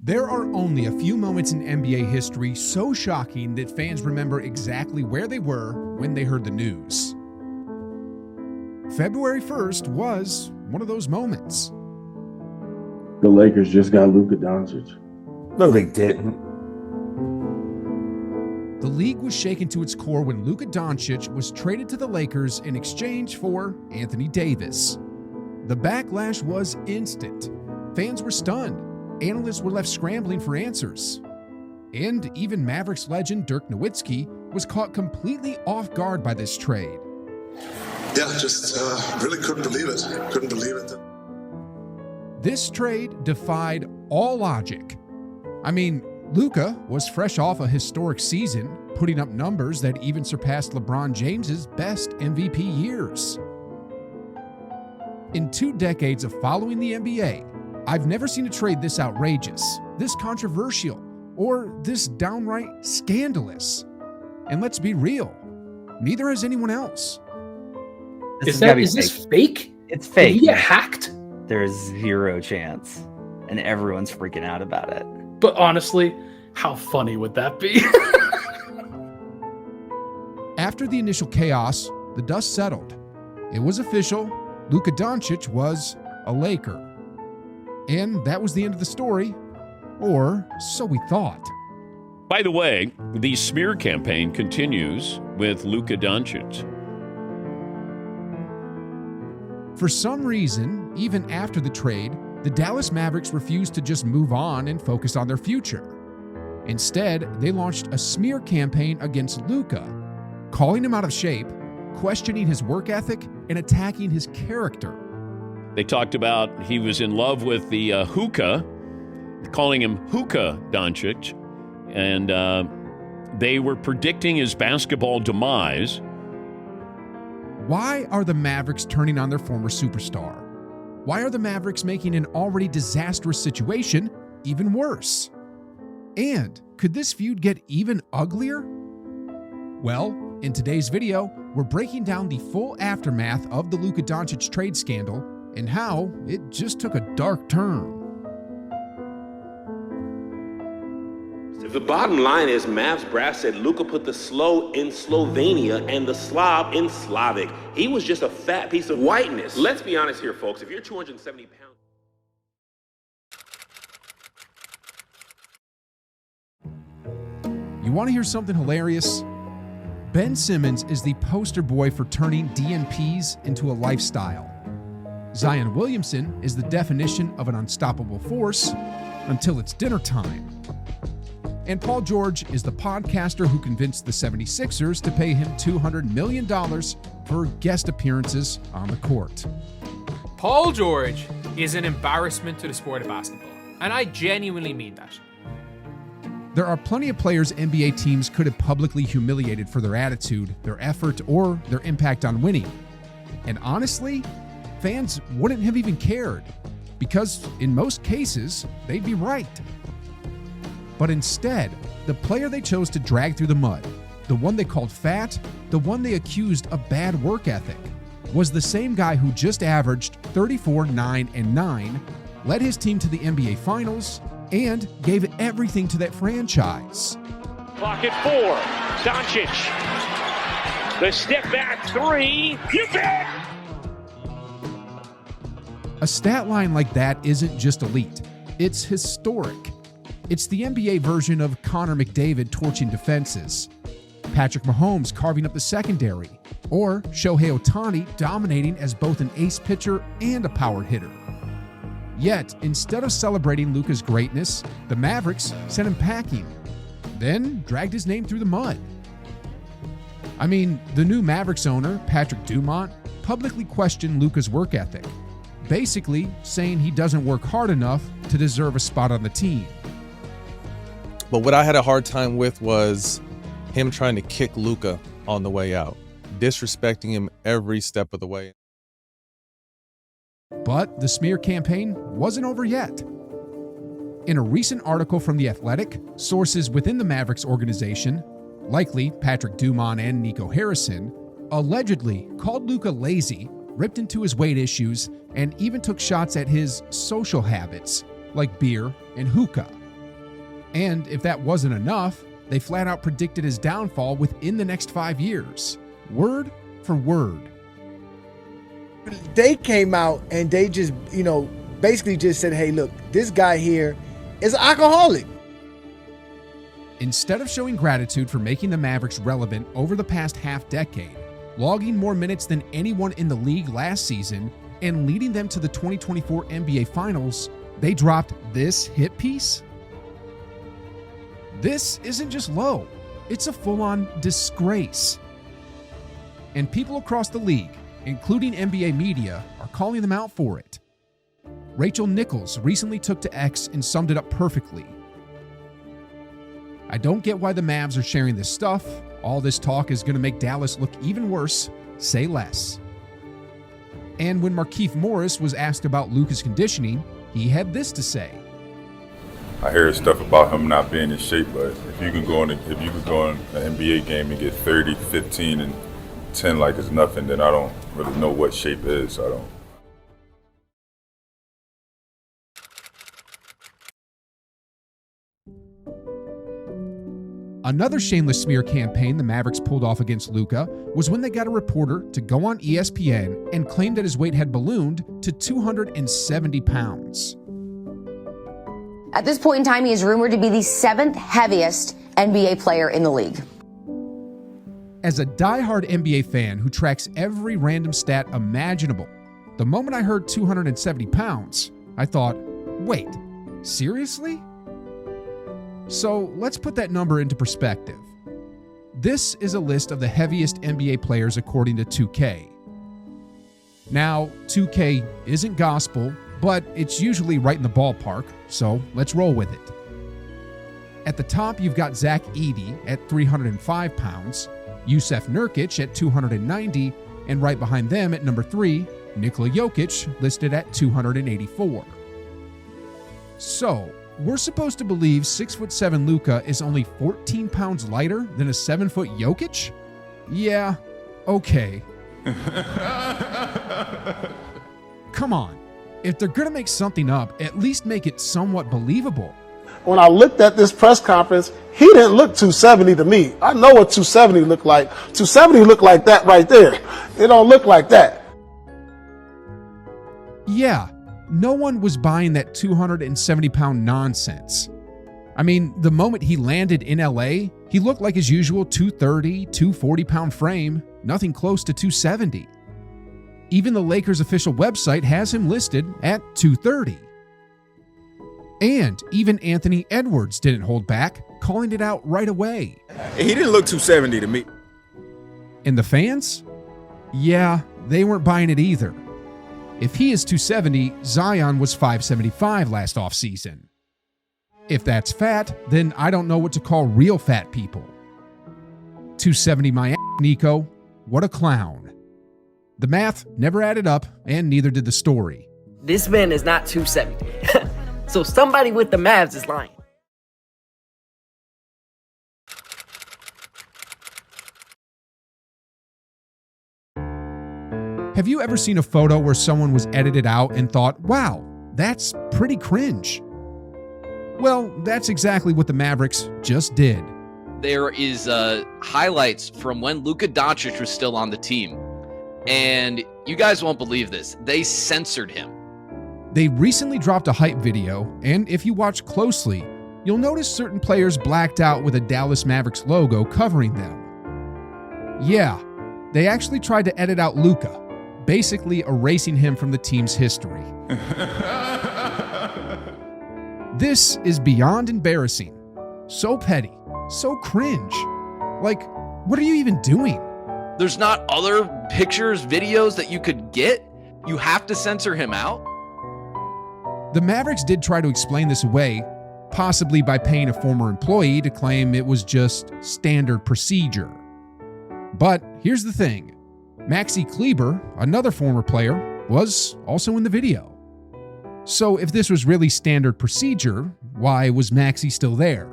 There are only a few moments in NBA history so shocking that fans remember exactly where they were when they heard the news. February 1st was one of those moments. The Lakers just got Luka Doncic. No, they didn't. The league was shaken to its core when Luka Doncic was traded to the Lakers in exchange for Anthony Davis. The backlash was instant. Fans were stunned. Analysts were left scrambling for answers. And even Mavericks legend Dirk Nowitzki was caught completely off guard by this trade. Yeah, just really couldn't believe it. Couldn't believe it. This trade defied all logic. I mean, Luka was fresh off a historic season, putting up numbers that even surpassed LeBron James's best MVP years. In 2 decades of following the NBA, I've never seen a trade this outrageous, this controversial, or this downright scandalous. And let's be real, neither has anyone else. Is this fake? It's fake. Did he get hacked? There's zero chance. And everyone's freaking out about it. But honestly, how funny would that be? After the initial chaos, the dust settled. It was official. Luka Doncic was a Laker. And that was the end of the story, or so we thought. By the way, the smear campaign continues with Luka Doncic. For some reason, even after the trade, the Dallas Mavericks refused to just move on and focus on their future. Instead, they launched a smear campaign against Luka, calling him out of shape, questioning his work ethic, and attacking his character. They talked about he was in love with the hookah, calling him Hookah Doncic, and they were predicting his basketball demise. Why are the Mavericks turning on their former superstar? Why are the Mavericks making an already disastrous situation even worse? And could this feud get even uglier? Well, in today's video, we're breaking down the full aftermath of the Luka Doncic trade scandal and how it just took a dark turn. The bottom line is Mavs brass said Luka put the slow in Slovenia and the Slav in Slavic. He was just a fat piece of whiteness. Let's be honest here, folks. If you're 270 pounds... You want to hear something hilarious? Ben Simmons is the poster boy for turning DNPs into a lifestyle. Zion Williamson is the definition of an unstoppable force until it's dinner time. And Paul George is the podcaster who convinced the 76ers to pay him $200 million for guest appearances on the court. Paul George is an embarrassment to the sport of basketball, and I genuinely mean that. There are plenty of players NBA teams could have publicly humiliated for their attitude, their effort, or their impact on winning. And honestly, fans wouldn't have even cared, because in most cases, they'd be right. But instead, the player they chose to drag through the mud, the one they called fat, the one they accused of bad work ethic, was the same guy who just averaged 34, 9, and 9, led his team to the NBA Finals, and gave everything to that franchise. Clock at 4. Doncic. The step back 3. You bet! A stat line like that isn't just elite, it's historic. It's the NBA version of Connor McDavid torching defenses, Patrick Mahomes carving up the secondary, or Shohei Ohtani dominating as both an ace pitcher and a power hitter. Yet, instead of celebrating Luka's greatness, the Mavericks sent him packing, then dragged his name through the mud. I mean, the new Mavericks owner, Patrick Dumont, publicly questioned Luka's work ethic, basically saying he doesn't work hard enough to deserve a spot on the team. But what I had a hard time with was him trying to kick Luka on the way out, disrespecting him every step of the way. But the smear campaign wasn't over yet. In a recent article from The Athletic, sources within the Mavericks organization, likely Patrick Dumont and Nico Harrison, allegedly called Luka lazy, ripped into his weight issues, and even took shots at his social habits, like beer and hookah. And if that wasn't enough, they flat out predicted his downfall within the next 5 years. Word for word. They came out and they just, basically just said, hey, look, this guy here is an alcoholic. Instead of showing gratitude for making the Mavericks relevant over the past half-decade, logging more minutes than anyone in the league last season, and leading them to the 2024 NBA Finals, they dropped this hit piece? This isn't just low, it's a full-on disgrace. And people across the league, including NBA media, are calling them out for it. Rachel Nichols recently took to X and summed it up perfectly. I don't get why the Mavs are sharing this stuff. All this talk is going to make Dallas look even worse. Say less. And when Markieff Morris was asked about Luka's conditioning, he had this to say. I hear stuff about him not being in shape, but if you could go in an NBA game and get 30, 15, and 10 like it's nothing, then I don't really know what shape is. I don't. Another shameless smear campaign the Mavericks pulled off against Luka was when they got a reporter to go on ESPN and claim that his weight had ballooned to 270 pounds. At this point in time, he is rumored to be the 7th heaviest NBA player in the league. As a diehard NBA fan who tracks every random stat imaginable, the moment I heard 270 pounds, I thought, wait, seriously? So let's put that number into perspective. This is a list of the heaviest NBA players according to 2K. Now, 2K isn't gospel, but it's usually right in the ballpark, so let's roll with it. At the top, you've got Zach Edey at 305 pounds, Jusuf Nurkic at 290, and right behind them at number 3, Nikola Jokic, listed at 284. So, we're supposed to believe 6'7" Luka is only 14 pounds lighter than a 7-foot Jokic? Yeah, okay. Come on. If they're going to make something up, at least make it somewhat believable. When I looked at this press conference, he didn't look 270 to me. I know what 270 looked like. 270 looked like that right there. It don't look like that. Yeah. No one was buying that 270-pound nonsense. I mean, the moment he landed in LA, he looked like his usual 230, 240-pound frame, nothing close to 270. Even the Lakers' official website has him listed at 230. And even Anthony Edwards didn't hold back, calling it out right away. He didn't look 270 to me. And the fans? Yeah, they weren't buying it either. If he is 270, Zion was 575 last offseason. If that's fat, then I don't know what to call real fat people. 270 my ass, Nico. What a clown. The math never added up, and neither did the story. This man is not 270. So somebody with the Mavs is lying. Have you ever seen a photo where someone was edited out and thought, wow, that's pretty cringe? Well, that's exactly what the Mavericks just did. There is highlights from when Luka Doncic was still on the team. And you guys won't believe this. They censored him. They recently dropped a hype video, and if you watch closely, you'll notice certain players blacked out with a Dallas Mavericks logo covering them. Yeah, they actually tried to edit out Luka, basically erasing him from the team's history. This is beyond embarrassing. So petty. So cringe. Like, what are you even doing? There's not other pictures, videos that you could get? You have to censor him out? The Mavericks did try to explain this away, possibly by paying a former employee to claim it was just standard procedure. But here's the thing. Maxi Kleber, another former player, was also in the video. So if this was really standard procedure, why was Maxi still there?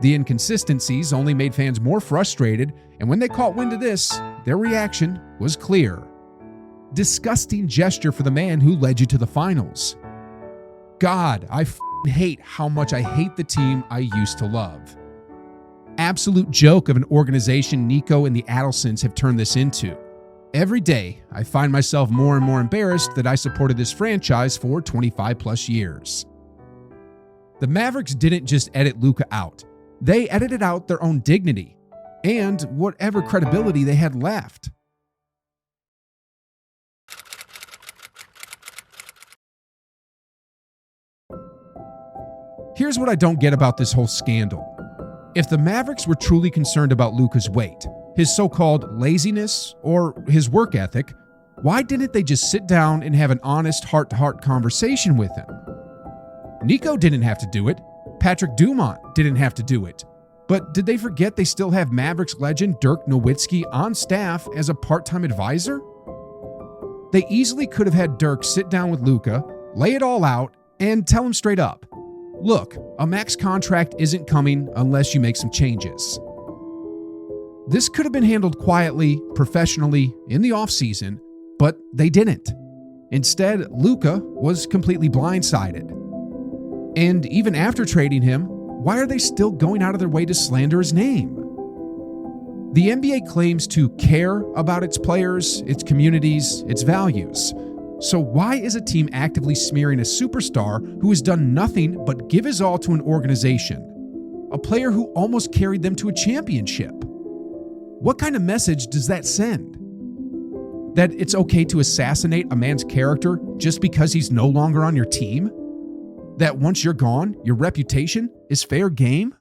The inconsistencies only made fans more frustrated, and when they caught wind of this, their reaction was clear. Disgusting gesture for the man who led you to the finals. God, I hate how much I hate the team I used to love. Absolute joke of an organization Nico and the Adelsons have turned this into. Every day, I find myself more and more embarrassed that I supported this franchise for 25 plus years. The Mavericks didn't just edit Luka out. They edited out their own dignity and whatever credibility they had left. Here's what I don't get about this whole scandal. If the Mavericks were truly concerned about Luka's weight, his so-called laziness, or his work ethic, why didn't they just sit down and have an honest heart-to-heart conversation with him? Nico didn't have to do it. Patrick Dumont didn't have to do it. But did they forget they still have Mavericks legend Dirk Nowitzki on staff as a part-time advisor? They easily could have had Dirk sit down with Luka, lay it all out, and tell him straight up, look, a max contract isn't coming unless you make some changes. This could have been handled quietly, professionally, in the offseason, but they didn't. Instead, Luka was completely blindsided. And even after trading him, why are they still going out of their way to slander his name? The NBA claims to care about its players, its communities, its values. So why is a team actively smearing a superstar who has done nothing but give his all to an organization? A player who almost carried them to a championship? What kind of message does that send? That it's okay to assassinate a man's character just because he's no longer on your team? That once you're gone, your reputation is fair game?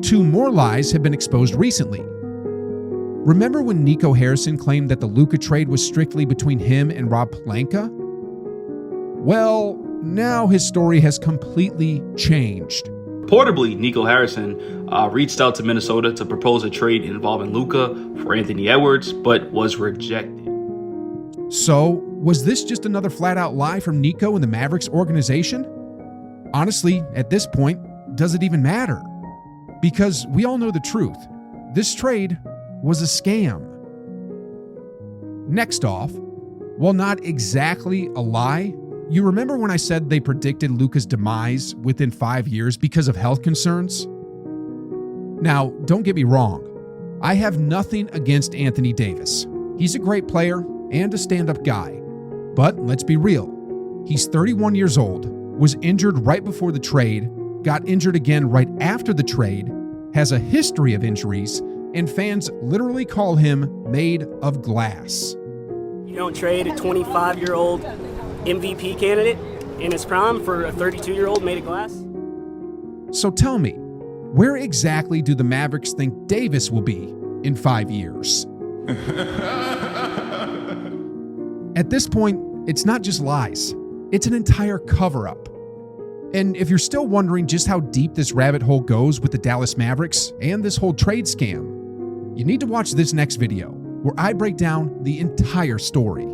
Two more lies have been exposed recently. Remember when Nico Harrison claimed that the Luka trade was strictly between him and Rob Pelinka? Well, now his story has completely changed. Reportedly, Nico Harrison reached out to Minnesota to propose a trade involving Luka for Anthony Edwards, but was rejected. So, was this just another flat-out lie from Nico and the Mavericks organization? Honestly, at this point, does it even matter? Because we all know the truth. This trade was a scam. Next off, while not exactly a lie, you remember when I said they predicted Luka's demise within 5 years because of health concerns? Now, don't get me wrong. I have nothing against Anthony Davis. He's a great player and a stand-up guy. But let's be real. He's 31 years old, was injured right before the trade, got injured again right after the trade, has a history of injuries, and fans literally call him made of glass. You don't trade a 25-year-old MVP candidate in his prime for a 32-year-old made of glass? So tell me, where exactly do the Mavericks think Davis will be in 5 years? At this point, it's not just lies. It's an entire cover-up. And if you're still wondering just how deep this rabbit hole goes with the Dallas Mavericks and this whole trade scam, you need to watch this next video, where I break down the entire story.